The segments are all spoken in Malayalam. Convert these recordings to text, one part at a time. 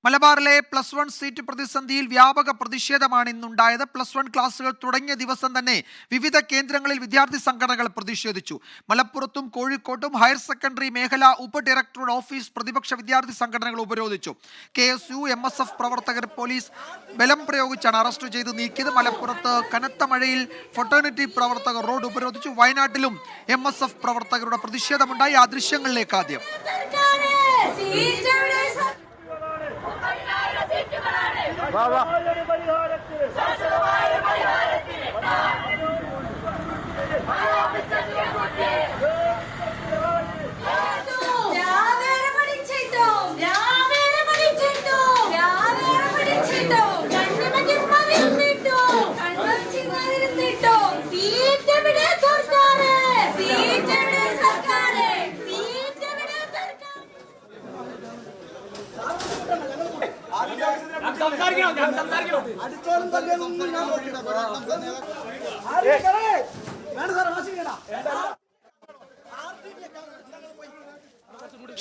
മലബാറിലെ +1 സീറ്റ് പ്രതിസന്ധിയിൽ വ്യാപക പ്രതിഷേധമാണ് ഇന്നുണ്ടായത്. +1 ക്ലാസുകൾ തുടങ്ങിയ ദിവസം തന്നെ വിവിധ കേന്ദ്രങ്ങളിൽ വിദ്യാർത്ഥി സംഘടനകൾ പ്രതിഷേധിച്ചു. മലപ്പുറത്തും കോഴിക്കോട്ടും ഹയർ സെക്കൻഡറി മേഖലാ ഉപഡയറക്ടറുടെ ഓഫീസ് പ്രതിപക്ഷ വിദ്യാർത്ഥി സംഘടനകൾ ഉപരോധിച്ചു. KSU, MSF പ്രവർത്തകർ പോലീസ് ബലം പ്രയോഗിച്ചാണ് അറസ്റ്റ് ചെയ്ത് നീക്കിയത്. മലപ്പുറത്ത് കനത്ത മഴയിൽ ഫെട്ടേണിറ്റി പ്രവർത്തകർ റോഡ് ഉപരോധിച്ചു. വയനാട്ടിലും MSF പ്രവർത്തകരുടെ പ്രതിഷേധമുണ്ടായി. ആ ദൃശ്യങ്ങളിലേക്ക് ആദ്യം.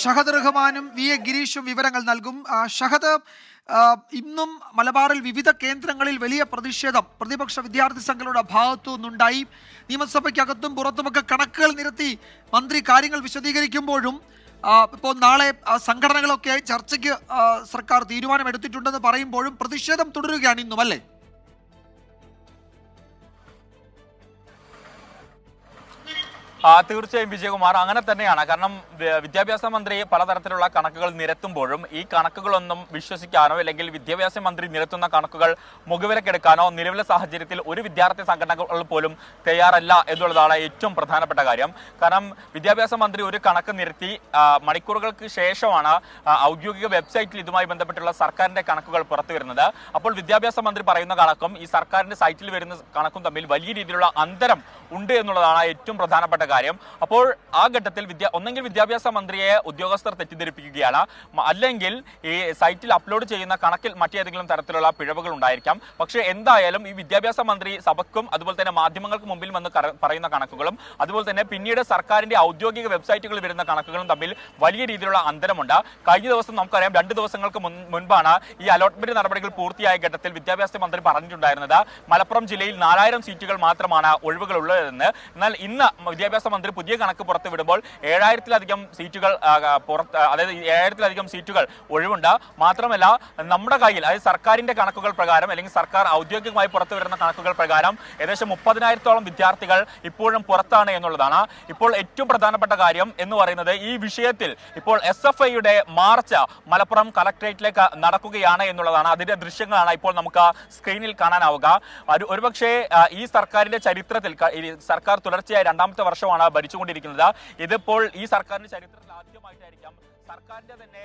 ഷഹദ് റഹ്മാനും VA ഗിരീഷും വിവരങ്ങൾ നൽകും. ഷഹദ്, ഇന്നും മലബാറിൽ വിവിധ കേന്ദ്രങ്ങളിൽ വലിയ പ്രതിഷേധം പ്രതിപക്ഷ വിദ്യാർത്ഥി സംഘങ്ങളുടെ ഭാഗത്തു നിന്നുണ്ടായി. നിയമസഭയ്ക്കകത്തും പുറത്തുമൊക്കെ കണക്കുകൾ നിരത്തി മന്ത്രി കാര്യങ്ങൾ വിശദീകരിക്കുമ്പോഴും ഇപ്പോൾ നാളെ സംഘടനകളൊക്കെ ചർച്ചയ്ക്ക് സർക്കാർ തീരുമാനമെടുത്തിട്ടുണ്ടെന്ന് പറയുമ്പോഴും പ്രതിഷേധം തുടരുകയാണ് ഇന്നും, അല്ലേ? തീർച്ചയായും വിജയകുമാർ, അങ്ങനെ തന്നെയാണ്. കാരണം വിദ്യാഭ്യാസ മന്ത്രി പലതരത്തിലുള്ള കണക്കുകൾ നിരത്തുമ്പോഴും ഈ കണക്കുകളൊന്നും വിശ്വസിക്കാനോ അല്ലെങ്കിൽ വിദ്യാഭ്യാസ മന്ത്രി നിരത്തുന്ന കണക്കുകൾ മുഖവിലക്കെടുക്കാനോ നിലവിലെ സാഹചര്യത്തിൽ ഒരു വിദ്യാർത്ഥി സംഘടനകൾ പോലും തയ്യാറല്ല എന്നുള്ളതാണ് ഏറ്റവും പ്രധാനപ്പെട്ട കാര്യം. കാരണം വിദ്യാഭ്യാസ മന്ത്രി ഒരു കണക്ക് നിരത്തി മണിക്കൂറുകൾക്ക് ശേഷമാണ് ഔദ്യോഗിക വെബ്സൈറ്റിൽ ഇതുമായി ബന്ധപ്പെട്ടുള്ള സർക്കാരിന്റെ കണക്കുകൾ പുറത്തു വരുന്നത്. അപ്പോൾ വിദ്യാഭ്യാസ മന്ത്രി പറയുന്ന കണക്കും ഈ സർക്കാരിന്റെ സൈറ്റിൽ വരുന്ന കണക്കും തമ്മിൽ വലിയ രീതിയിലുള്ള അന്തരം ഉണ്ട് എന്നുള്ളതാണ് ഏറ്റവും പ്രധാനപ്പെട്ട കാര്യം. അപ്പോൾ ആ ഘട്ടത്തിൽ ഒന്നെങ്കിൽ വിദ്യാഭ്യാസ മന്ത്രിയെ ഉദ്യോഗസ്ഥർ തെറ്റിദ്ധരിപ്പിക്കുകയാണ്, അല്ലെങ്കിൽ ഈ സൈറ്റിൽ അപ്ലോഡ് ചെയ്യുന്ന കണക്കിൽ മറ്റേതെങ്കിലും തരത്തിലുള്ള പിഴവുകൾ ഉണ്ടായിരിക്കാം. പക്ഷേ എന്തായാലും ഈ വിദ്യാഭ്യാസ മന്ത്രി സഭയ്ക്കും അതുപോലെ തന്നെ മാധ്യമങ്ങൾക്ക് മുമ്പിൽ വന്ന് പറയുന്ന കണക്കുകളും അതുപോലെ തന്നെ പിന്നീട് സർക്കാരിന്റെ ഔദ്യോഗിക വെബ്സൈറ്റുകളിൽ വരുന്ന കണക്കുകളും തമ്മിൽ വലിയ രീതിയിലുള്ള അന്തരമുണ്ട്. കഴിഞ്ഞ ദിവസം നമുക്കറിയാം, 2 ദിവസങ്ങൾക്ക് മുൻപാണ് ഈ അലോട്ട്മെന്റ് നടപടികൾ പൂർത്തിയായ ഘട്ടത്തിൽ വിദ്യാഭ്യാസ മന്ത്രി പറഞ്ഞിട്ടുണ്ടായിരുന്നത് മലപ്പുറം ജില്ലയിൽ 4000 സീറ്റുകൾ മാത്രമാണ് ഒഴിവുകളുള്ളതെന്ന്. എന്നാൽ ഇന്ന് വിദ്യാഭ്യാസ മന്ത്രി പുതിയ കണക്ക് പുറത്തുവിടുമ്പോൾ 7000-ലധികം സീറ്റുകൾ അതായത് 7000-ലധികം സീറ്റുകൾ ഒഴിവുണ്ട്. മാത്രമല്ല നമ്മുടെ കയ്യിൽ, അതായത് സർക്കാരിന്റെ കണക്കുകൾ പ്രകാരം അല്ലെങ്കിൽ സർക്കാർ ഔദ്യോഗികമായി പുറത്തുവരുന്ന കണക്കുകൾ പ്രകാരം ഏകദേശം 30,000-ഓളം വിദ്യാർത്ഥികൾ ഇപ്പോഴും പുറത്താണ് എന്നുള്ളതാണ്. ഇപ്പോൾ ഏറ്റവും പ്രധാനപ്പെട്ട കാര്യം എന്ന് പറയുന്നത് ഈ വിഷയത്തിൽ ഇപ്പോൾ SFIയുടെ മാർച്ച് മലപ്പുറം കളക്ടറേറ്റിലേക്ക് നടക്കുകയാണ് എന്നുള്ളതാണ്. അതിന്റെ ദൃശ്യങ്ങളാണ് ഇപ്പോൾ നമുക്ക് സ്ക്രീനിൽ കാണാനാവുക. ഒരുപക്ഷെ ഈ സർക്കാരിന്റെ ചരിത്രത്തിൽ സർക്കാർ തുടർച്ചയായി 2ാമത്തെ വർഷമാണ് ഭരിച്ചുകൊണ്ടിരിക്കുന്നത്. ഇതിപ്പോൾ ഈ സർക്കാരിന്റെ ചരിത്രത്തിൽ ആദ്യമായിട്ടായിരിക്കാം സർക്കാരിന്റെ തന്നെ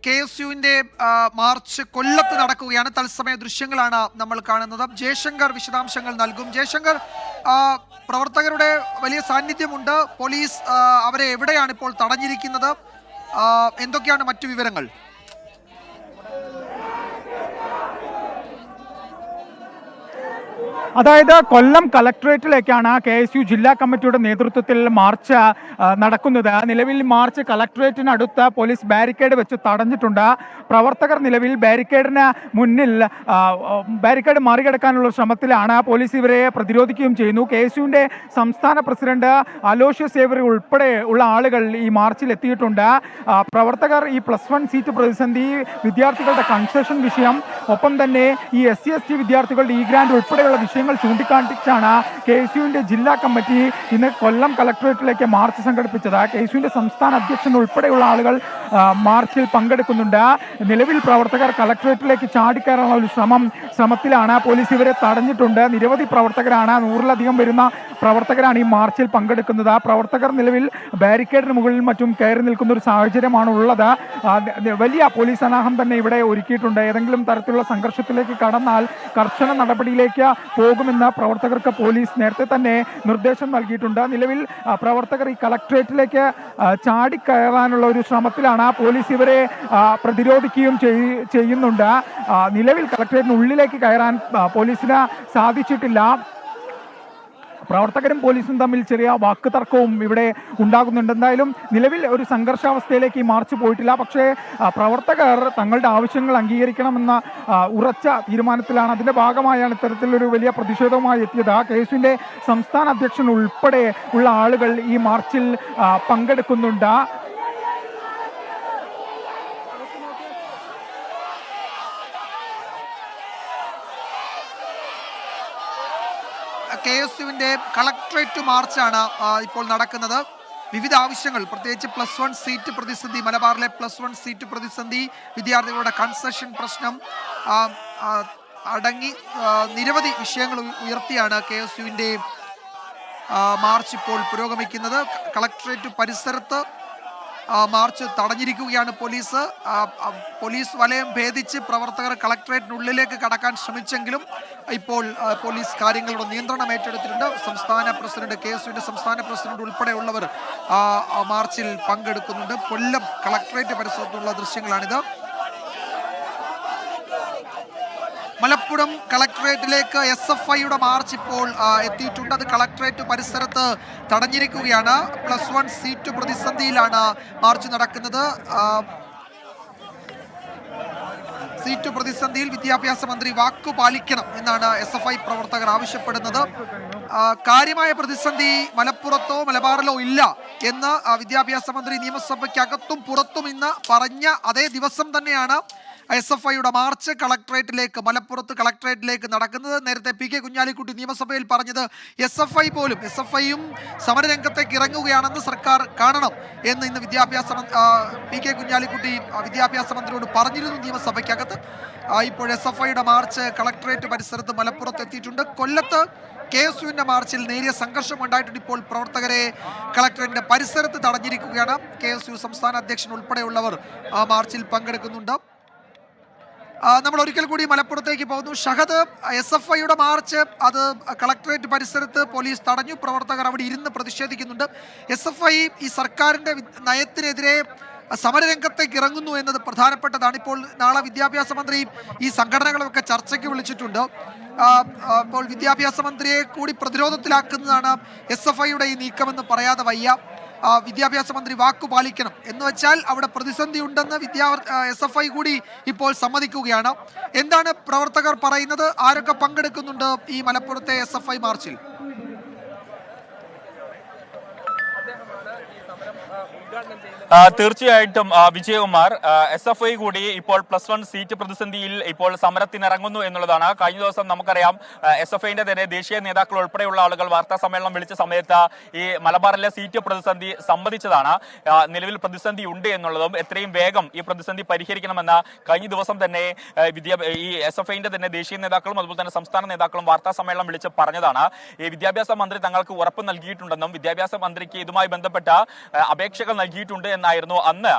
KSUവിന്റെ മാർച്ച് കൊല്ലത്ത് നടക്കുകയാണ്. തത്സമയ ദൃശ്യങ്ങളാണ് നമ്മൾ കാണുന്നത്. ജയശങ്കർ വിശദാംശങ്ങൾ നൽകും. ജയശങ്കർ, പ്രവർത്തകരുടെ വലിയ സാന്നിധ്യമുണ്ട്. പോലീസ് അവരെ എവിടെയാണ് ഇപ്പോൾ തടഞ്ഞിരിക്കുന്നത്? എന്തൊക്കെയാണ് മറ്റു വിവരങ്ങൾ? അതായത് കൊല്ലം കളക്ടറേറ്റിലേക്കാണ് KSU ജില്ലാ കമ്മിറ്റിയുടെ നേതൃത്വത്തിൽ മാർച്ച് നടക്കുന്നത്. നിലവിൽ മാർച്ച് കളക്ടറേറ്റിനടുത്ത് പോലീസ് ബാരിക്കേഡ് വെച്ച് തടഞ്ഞിട്ടുണ്ട്. പ്രവർത്തകർ നിലവിൽ ബാരിക്കേഡിന് മുന്നിൽ ബാരിക്കേഡ് മറികടക്കാനുള്ള ശ്രമത്തിലാണ്. പോലീസ് ഇവരെ പ്രതിരോധിക്കുകയും ചെയ്യുന്നു. KSUവിൻ്റെ സംസ്ഥാന പ്രസിഡന്റ് അലോഷ്യസ് സേവറി ഉൾപ്പെടെ ഉള്ള ആളുകൾ ഈ മാർച്ചിൽ എത്തിയിട്ടുണ്ട്. പ്രവർത്തകർ ഈ +1 സീറ്റ് പ്രതിസന്ധി, വിദ്യാർത്ഥികളുടെ കൺസെഷൻ വിഷയം, ഒപ്പം തന്നെ ഈ SC ST വിദ്യാർത്ഥികളുടെ ഗ്രാന്റ് ഉൾപ്പെടെയുള്ള വിഷയം വിഷയങ്ങൾ ചൂണ്ടിക്കാണിച്ചാണ് KSUവിന്റെ ജില്ലാ കമ്മിറ്റി ഇന്ന് കൊല്ലം കളക്ടറേറ്റിലേക്ക് മാർച്ച് സംഘടിപ്പിച്ചത്. KSUവിന്റെ സംസ്ഥാന അധ്യക്ഷൻ ഉൾപ്പെടെയുള്ള ആളുകൾ മാർച്ചിൽ പങ്കെടുക്കുന്നുണ്ട്. നിലവിൽ പ്രവർത്തകർ കളക്ടറേറ്റിലേക്ക് ചാടിക്കയറാനുള്ള ഒരു ശ്രമത്തിലാണ്. പോലീസ് ഇവരെ തടഞ്ഞിട്ടുണ്ട്. നിരവധി പ്രവർത്തകരാണ്, 100-ലധികം വരുന്ന പ്രവർത്തകരാണ് ഈ മാർച്ചിൽ പങ്കെടുക്കുന്നത്. പ്രവർത്തകർ നിലവിൽ ബാരിക്കേഡിന് മുകളിൽ മറ്റും കയറി നിൽക്കുന്ന ഒരു സാഹചര്യമാണ് ഉള്ളത്. വലിയ പോലീസ് സന്നാഹം തന്നെ ഇവിടെ ഒരുക്കിയിട്ടുണ്ട്. ഏതെങ്കിലും തരത്തിലുള്ള സംഘർഷത്തിലേക്ക് കടന്നാൽ കർശന നടപടിയിലേക്ക് പോകുമെന്ന് പ്രവർത്തകർക്ക് പോലീസ് നേരത്തെ തന്നെ നിർദ്ദേശം നൽകിയിട്ടുണ്ട്. നിലവിൽ പ്രവർത്തകർ ഈ കളക്ടറേറ്റിലേക്ക് ചാടിക്കയറാനുള്ള ഒരു ശ്രമത്തിലാണ്. പോലീസ് ഇവരെ പ്രതിരോധിക്കുകയും ചെയ്യുന്നുണ്ട്. നിലവിൽ കളക്ടറേറ്റിനുള്ളിലേക്ക് കയറാൻ പോലീസിന് സാധിച്ചിട്ടില്ല. പ്രവർത്തകരും പോലീസും തമ്മിൽ ചെറിയ വാക്കുതർക്കവും ഇവിടെ ഉണ്ടാകുന്നുണ്ട്. എന്തായാലും നിലവിൽ ഒരു സംഘർഷാവസ്ഥയിലേക്ക് ഈ മാർച്ച് പോയിട്ടില്ല. പക്ഷേ പ്രവർത്തകർ തങ്ങളുടെ ആവശ്യങ്ങൾ അംഗീകരിക്കണമെന്ന ഉറച്ച തീരുമാനത്തിലാണ്. അതിൻ്റെ ഭാഗമായാണ് ഇത്തരത്തിലൊരു വലിയ പ്രതിഷേധവുമായി എത്തിയത്. KSUവിൻ്റെ സംസ്ഥാന അധ്യക്ഷൻ ഉൾപ്പെടെ ഉള്ള ആളുകൾ ഈ മാർച്ചിൽ പങ്കെടുക്കുന്നുണ്ട്. KSUവിന്റെ കളക്ട്രേറ്റ് മാർച്ചാണ് ഇപ്പോൾ നടക്കുന്നത്. വിവിധ ആവശ്യങ്ങൾ, പ്രത്യേകിച്ച് +1 സീറ്റ് പ്രതിസന്ധി, മലബാറിലെ +1 സീറ്റ് പ്രതിസന്ധി, വിദ്യാർത്ഥികളുടെ കൺസെഷൻ പ്രശ്നം അടങ്ങി നിരവധി വിഷയങ്ങൾ ഉയർത്തിയാണ് KSUവിന്റെ മാർച്ച് ഇപ്പോൾ പുരോഗമിക്കുന്നത്. കളക്ട്രേറ്റ് പരിസരത്ത് മാർച്ച് തടഞ്ഞിരിക്കുകയാണ് പോലീസ്. പോലീസ് വലയം ഭേദിച്ച് പ്രവർത്തകർ കളക്ടറേറ്റിനുള്ളിലേക്ക് കടക്കാൻ ശ്രമിച്ചെങ്കിലും ഇപ്പോൾ പോലീസ് കാര്യങ്ങളുടെ നിയന്ത്രണം ഏറ്റെടുത്തിട്ടുണ്ട്. സംസ്ഥാന പ്രസിഡന്റ്, KSUവിന്റെ സംസ്ഥാന പ്രസിഡന്റ് ഉൾപ്പെടെയുള്ളവർ മാർച്ചിൽ പങ്കെടുക്കുന്നുണ്ട്. കൊല്ലം കളക്ടറേറ്റ് പരിസരത്തുള്ള ദൃശ്യങ്ങളാണിത്. മലപ്പുറം കളക്ടറേറ്റിലേക്ക് SFIയുടെ മാർച്ച് ഇപ്പോൾ എത്തിയിട്ടുണ്ട്. അത് കളക്ടറേറ്റ് പരിസരത്ത് തടഞ്ഞിരിക്കുകയാണ്. +1 സീറ്റ് പ്രതിസന്ധിയിലാണ് മാർച്ച് നടക്കുന്നത്. സീറ്റ് പ്രതിസന്ധിയിൽ വിദ്യാഭ്യാസ മന്ത്രി വാക്കു പാലിക്കണം എന്നാണ് SFI പ്രവർത്തകർ ആവശ്യപ്പെടുന്നത്. കാര്യമായ പ്രതിസന്ധി മലപ്പുറത്തോ മലബാറിലോ ഇല്ല എന്ന് വിദ്യാഭ്യാസ മന്ത്രി നിയമസഭയ്ക്കകത്തും പുറത്തും ഇന്ന് പറഞ്ഞ അതേ ദിവസം തന്നെയാണ് SFIയുടെ മാർച്ച് കളക്ടറേറ്റിലേക്ക്, മലപ്പുറത്ത് കളക്ടറേറ്റിലേക്ക് നടക്കുന്നത്. നേരത്തെ PK കുഞ്ഞാലിക്കുട്ടി നിയമസഭയിൽ പറഞ്ഞത് SFIയും സമരരംഗത്തേക്ക് ഇറങ്ങുകയാണെന്ന് സർക്കാർ കാണണം എന്ന് ഇന്ന് PK കുഞ്ഞാലിക്കുട്ടി വിദ്യാഭ്യാസ മന്ത്രിയോട് പറഞ്ഞിരുന്നു നിയമസഭയ്ക്കകത്ത്. ഇപ്പോൾ SFIയുടെ മാർച്ച് കളക്ടറേറ്റ് പരിസരത്ത് മലപ്പുറത്ത് എത്തിയിട്ടുണ്ട്. കൊല്ലത്ത് KSUവിന്റെ മാർച്ചിൽ നേരിയ സംഘർഷം ഉണ്ടായിട്ടുണ്ട്. ഇപ്പോൾ പ്രവർത്തകരെ കളക്ടറേറ്റിന്റെ പരിസരത്ത് തടഞ്ഞിരിക്കുകയാണ്. KSU സംസ്ഥാന അധ്യക്ഷൻ ഉൾപ്പെടെയുള്ളവർ മാർച്ചിൽ പങ്കെടുക്കുന്നുണ്ട്. നമ്മൾ ഒരിക്കൽ കൂടി മലപ്പുറത്തേക്ക് പോകുന്നു. ഷഹദ്, SFIയുടെ മാർച്ച് അത് കളക്ടറേറ്റ് പരിസരത്ത് പോലീസ് തടഞ്ഞു. പ്രവർത്തകർ അവിടെ ഇരുന്ന് പ്രതിഷേധിക്കുന്നുണ്ട്. SFI ഈ സർക്കാരിൻ്റെ നയത്തിനെതിരെ സമരരംഗത്തേക്ക് ഇറങ്ങുന്നു എന്നത് പ്രധാനപ്പെട്ടതാണ്. ഇപ്പോൾ നാളെ വിദ്യാഭ്യാസ മന്ത്രി ഈ സംഘടനകളൊക്കെ ചർച്ചയ്ക്ക് വിളിച്ചിട്ടുണ്ട്. ഇപ്പോൾ വിദ്യാഭ്യാസ മന്ത്രിയെ കൂടി പ്രതിരോധത്തിലാക്കുന്നതാണ് SFIയുടെ ഈ നീക്കമെന്ന് പറയാതെ വയ്യ. വിദ്യാഭ്യാസ മന്ത്രി വാക്കു പാലിക്കണം എന്ന് വെച്ചാൽ അവിടെ പ്രതിസന്ധി ഉണ്ടെന്ന് SFI കൂടി ഇപ്പോൾ സമ്മതിക്കുകയാണ്. എന്താണ് പ്രവർത്തകർ പറയുന്നത്? ആരൊക്കെ പങ്കെടുക്കുന്നുണ്ട് ഈ മലപ്പുറത്തെ SFI മാർച്ചിൽ? തീർച്ചയായിട്ടും വിജയകുമാർ, SFI കൂടി ഇപ്പോൾ +1 സീറ്റ് പ്രതിസന്ധിയിൽ ഇപ്പോൾ സമരത്തിനിറങ്ങുന്നു എന്നുള്ളതാണ്. കഴിഞ്ഞ ദിവസം നമുക്കറിയാം SFIന്റെ തന്നെ ദേശീയ നേതാക്കൾ ഉൾപ്പെടെയുള്ള ആളുകൾ വാർത്താ സമ്മേളനം വിളിച്ച സമയത്ത് ഈ മലബാറിലെ സീറ്റ് പ്രതിസന്ധി സംബന്ധിച്ചതാണ്. നിലവിൽ പ്രതിസന്ധി ഉണ്ട് എന്നുള്ളതും എത്രയും വേഗം ഈ പ്രതിസന്ധി പരിഹരിക്കണമെന്ന് കഴിഞ്ഞ ദിവസം തന്നെ ഈ SFIന്റെ തന്നെ ദേശീയ നേതാക്കളും അതുപോലെ തന്നെ സംസ്ഥാന നേതാക്കളും വാർത്താ സമ്മേളനം വിളിച്ച് പറഞ്ഞതാണ്. ഈ വിദ്യാഭ്യാസ മന്ത്രി തങ്ങൾക്ക് ഉറപ്പ് നൽകിയിട്ടുണ്ടെന്നും വിദ്യാഭ്യാസ മന്ത്രിക്ക് ഇതുമായി ബന്ധപ്പെട്ട അപേക്ഷകൾ നൽകിയിട്ടുണ്ട് എന്നായിരുന്നു അന്ന്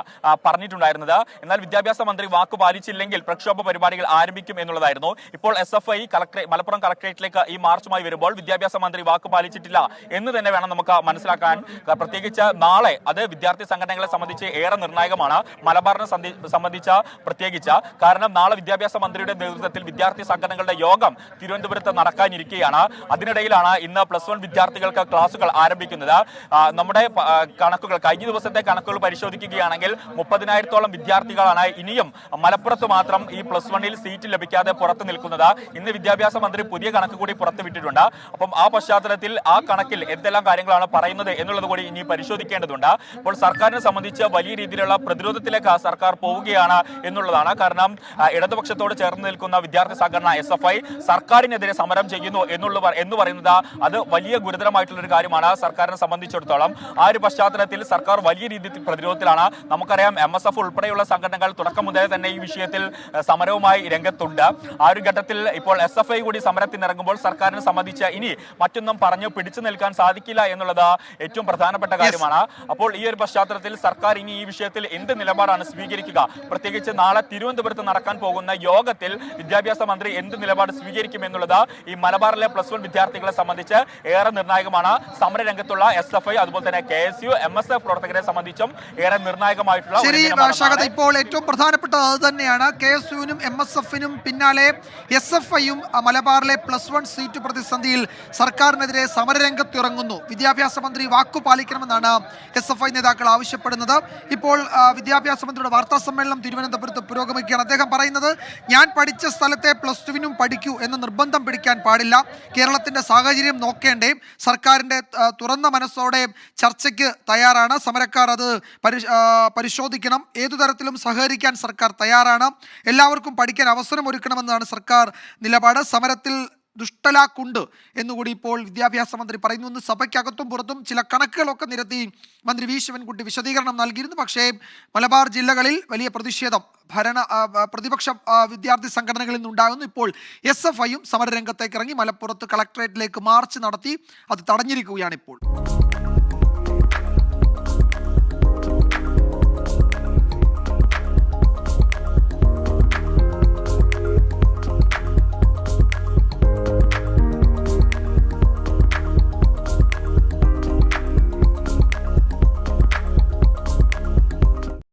പറഞ്ഞിട്ടുണ്ടായിരുന്നത്. എന്നാൽ വിദ്യാഭ്യാസ മന്ത്രി വാക്കു പാലിച്ചില്ലെങ്കിൽ പ്രക്ഷോഭ പരിപാടികൾ ആരംഭിക്കും എന്നുള്ളതായിരുന്നു. ഇപ്പോൾ SFI മലപ്പുറം കളക്ടറേറ്റിലേക്ക് ഈ മാർച്ചുമായി വരുമ്പോൾ വിദ്യാഭ്യാസ മന്ത്രി വാക്കു പാലിച്ചിട്ടില്ല എന്ന് തന്നെ വേണം നമുക്ക് മനസ്സിലാക്കാൻ. പ്രത്യേകിച്ച് നാളെ അത് വിദ്യാർത്ഥി സംഘടനകളെ സംബന്ധിച്ച് ഏറെ നിർണായകമാണ്. മലബാറിനെ സംബന്ധിച്ച് പ്രത്യേകിച്ച് കാരണം നാളെ വിദ്യാഭ്യാസ മന്ത്രിയുടെ നേതൃത്വത്തിൽ വിദ്യാർത്ഥി സംഘടനകളുടെ യോഗം തിരുവനന്തപുരത്ത് നടക്കാനിരിക്കുകയാണ്. അതിനിടയിലാണ് ഇന്ന് +1 വിദ്യാർത്ഥികൾക്ക് ക്ലാസുകൾ ആരംഭിക്കുന്നത്. നമ്മുടെ കണക്കുകൾ കഴിഞ്ഞ ദിവസത്തെ വർഷത്തെ കണക്കുകൾ പരിശോധിക്കുകയാണെങ്കിൽ 30,000-ഓളം വിദ്യാർത്ഥികളാണ് ഇനിയും മലപ്പുറത്ത് മാത്രം ഈ +1 സീറ്റ് ലഭിക്കാതെ പുറത്തു നിൽക്കുന്നത്. ഇന്ന് വിദ്യാഭ്യാസ മന്ത്രി പുതിയ കണക്ക് കൂടി പുറത്തുവിട്ടിട്ടുണ്ട്. അപ്പം ആ പശ്ചാത്തലത്തിൽ ആ കണക്കിൽ എന്തെല്ലാം കാര്യങ്ങളാണ് പറയുന്നത് എന്നുള്ളത് കൂടി ഇനി പരിശോധിക്കേണ്ടതുണ്ട്. അപ്പോൾ സർക്കാരിനെ സംബന്ധിച്ച് വലിയ രീതിയിലുള്ള പ്രതിരോധത്തിലേക്ക് സർക്കാർ പോവുകയാണ് എന്നുള്ളതാണ്. കാരണം ഇടതുപക്ഷത്തോട് ചേർന്ന് നിൽക്കുന്ന വിദ്യാർത്ഥി സംഘടന SFI സർക്കാരിനെതിരെ സമരം ചെയ്യുന്നു എന്ന് പറയുന്നത് അത് വലിയ ഗുരുതരമായിട്ടുള്ള ഒരു കാര്യമാണ് സർക്കാരിനെ സംബന്ധിച്ചിടത്തോളം. ആ ഒരു പശ്ചാത്തലത്തിൽ സർക്കാർ വലിയ രീതിയിൽ പ്രതിരോധത്തിലാണ്. നമുക്കറിയാം MSF ഉൾപ്പെടെയുള്ള സംഘടനകൾ തുടക്കം മുതലേ തന്നെ ഈ വിഷയത്തിൽ സമരവുമായി രംഗത്തുണ്ട്. ആ ഒരു ഘട്ടത്തിൽ ഇപ്പോൾ SFI കൂടി സമരത്തിനിറങ്ങുമ്പോൾ സർക്കാരിനെ സംബന്ധിച്ച് ഇനി മറ്റൊന്നും പറഞ്ഞു പിടിച്ചു നിൽക്കാൻ സാധിക്കില്ല എന്നുള്ളത് ഏറ്റവും പ്രധാനപ്പെട്ട കാര്യമാണ്. അപ്പോൾ ഈ ഒരു പശ്ചാത്തലത്തിൽ സർക്കാർ ഇനി ഈ വിഷയത്തിൽ എന്ത് നിലപാടാണ് സ്വീകരിക്കുക, പ്രത്യേകിച്ച് നാളെ തിരുവനന്തപുരത്ത് നടക്കാൻ പോകുന്ന യോഗത്തിൽ വിദ്യാഭ്യാസ മന്ത്രി എന്ത് നിലപാട് സ്വീകരിക്കും എന്നുള്ളത് ഈ മലബാറിലെ +1 വിദ്യാർത്ഥികളെ സംബന്ധിച്ച് ഏറെ നിർണായകമാണ്. സമരരംഗത്തുള്ള SFI അതുപോലെ തന്നെ KSU MSF പ്രവർത്തകരെ സംബന്ധിച്ചും ഏറെ നിർണായകമായിട്ടുള്ള ഇപ്പോൾ ഏറ്റവും പ്രധാനപ്പെട്ടത് അത് തന്നെയാണ്. KSUവിനും MSFനും പിന്നാലെ SFIയും മലബാറിലെ +1 സീറ്റ് പ്രതിസന്ധിയിൽ സർക്കാരിനെതിരെ സമരരംഗത്തിറങ്ങുന്നു. വിദ്യാഭ്യാസ മന്ത്രി വാക്കു പാലിക്കണമെന്നാണ് SFI നേതാക്കൾ ആവശ്യപ്പെടുന്നത്. ഇപ്പോൾ വിദ്യാഭ്യാസ മന്ത്രിയുടെ വാർത്താ സമ്മേളനം തിരുവനന്തപുരത്ത് പുരോഗമിക്കുകയാണ്. അദ്ദേഹം പറയുന്നത്, ഞാൻ പഠിച്ച സ്ഥലത്തെ +2വിനും പഠിക്കൂ എന്ന നിർബന്ധം പിടിക്കാൻ പാടില്ല. കേരളത്തിന്റെ സാഹചര്യം നോക്കേണ്ടേ. സർക്കാരിന്റെ തുറന്ന മനസ്സോടെ ചർച്ചയ്ക്ക് തയ്യാറാണ്. സമരക്കാർ അത് പരിശോധിക്കണം. ഏതു തരത്തിലും സഹകരിക്കാൻ സർക്കാർ തയ്യാറാണ്. എല്ലാവർക്കും പഠിക്കാൻ അവസരം ഒരുക്കണമെന്നാണ് സർക്കാർ നിലപാട്. സമരത്തിൽ ദുഷ്ടലാക്കുണ്ട് എന്നുകൂടി ഇപ്പോൾ വിദ്യാഭ്യാസ മന്ത്രി പറയുന്നു. ഇന്ന് സഭയ്ക്കകത്തും പുറത്തും ചില കണക്കുകളൊക്കെ നിരത്തി മന്ത്രി വി ശിവൻകുട്ടി വിശദീകരണം നൽകിയിരുന്നു. പക്ഷേ മലബാർ ജില്ലകളിൽ വലിയ പ്രതിഷേധം പ്രതിപക്ഷ വിദ്യാർത്ഥി സംഘടനകളിൽ നിന്നുണ്ടാകുന്നു. ഇപ്പോൾ SFIയും സമരരംഗത്തേക്ക് ഇറങ്ങി മലപ്പുറത്ത് കളക്ടറേറ്റിലേക്ക് മാർച്ച് നടത്തി അത് തടഞ്ഞിരിക്കുകയാണ് ഇപ്പോൾ.